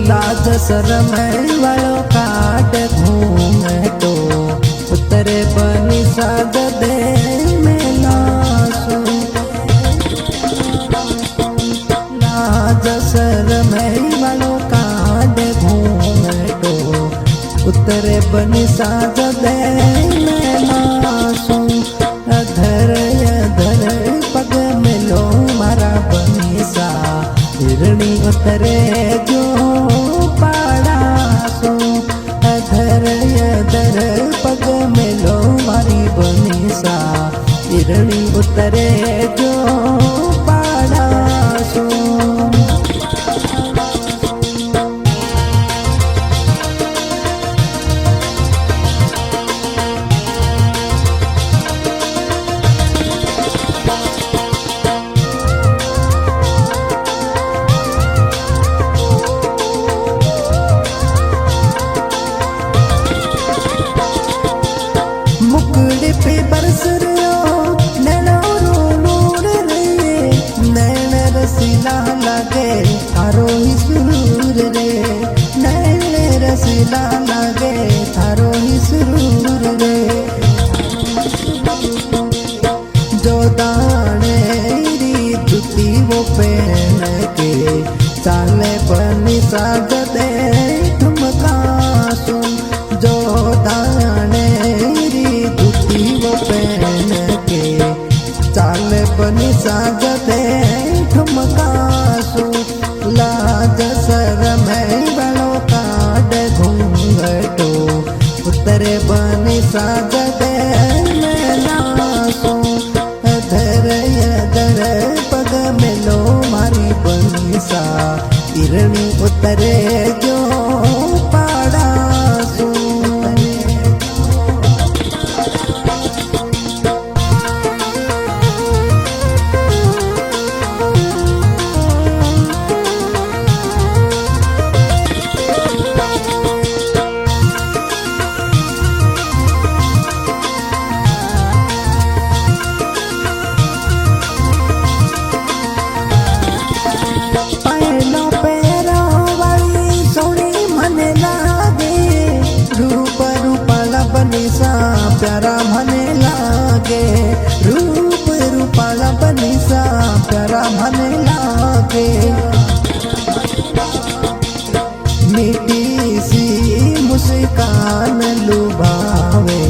लाज शरम वालों काट घूमे तो उतरे बनी साज दे में लासू। लाज शरम वालों काट घूमे तो उतरे बनी साज दे में लासू। अधर अधर पग मिलो मारा बनी सा हिरणी उतरे जो पाड़ासो। अधर अधर पग मिलो मारी बनी सा हिरणी उतरे जो पाड़ासो। मुकुड़ पे बरस नैनो नूर रे नैन रसीला लागे थारो ही सुरूर रे। नैन रसीला लागे थारो ही सुरूर रे। जो दाने री जुती वो पहन के चाले बनी साज दे ठुमकासू। जो दाने वो पहन के चाल बनी साज दे ठुमकासू। लाज शरम वालों काट घूंघटो उतरे बनी साज दे में लासू। अधर अधर पग मिलो मारी बनी सा हिरणी उतरे जो पाड़ासू। प्यारा मने लागे रूप रूपाला बनी सा प्यारा मने लागे। मीठी सी मुस्कान लुभावे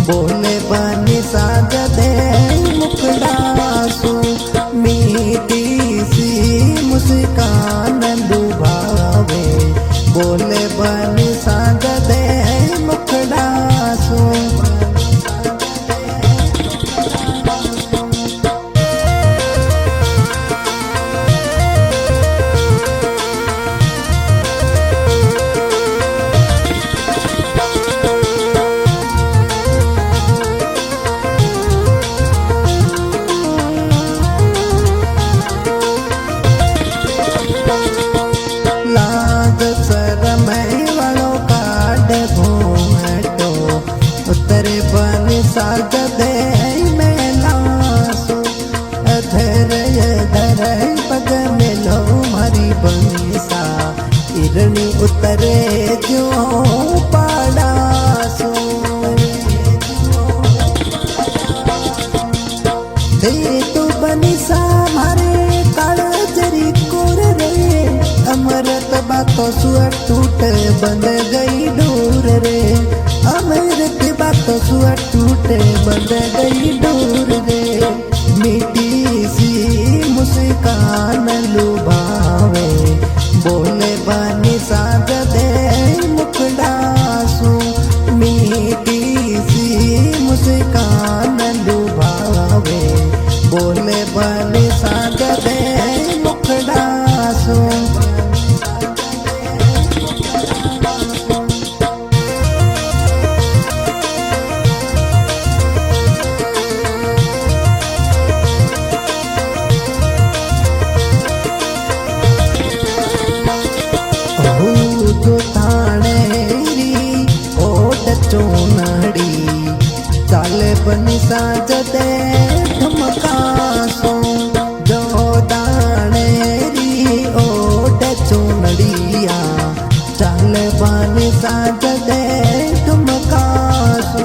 बोले बनी साज दे मुखड़ासू। मीठी सी मुस्कान लुभावे बोले बनी साज दे मुखड़ासू। लाज शरम वालों काट घूंघटो उतरे बनी साज दे में लासू। अधर अधर पग मिलो मारी बनी सा हिरणी उतरे जो पाड़ासू। दे तो बनी सा मारे कालजरी कोर रे। अमृत बातों सुअर टूट बंद गई डोर रे। अमृत बातों सुअर टूट बंद गई डोर रे। मीठी सी मुस्कान लुभावे बोले बनी साज दे मुखड़ासू। मीठी सी मुस्कान लुभावे बोले बनी साज दे मुखड़ासू। जो थाने री ओट चोनड़ी चाले बनी साज दे ठुमकासू। जो दाने री ओट चोनड़िया साज दे ठुमकासू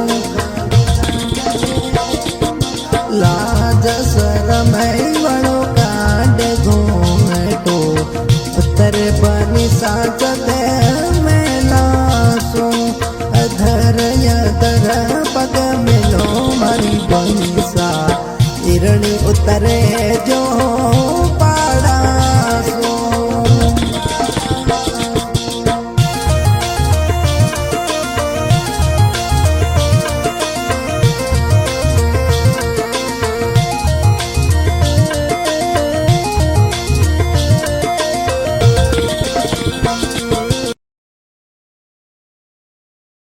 लाज शरम वणो कांड घूंघटो उतर बनी साज दे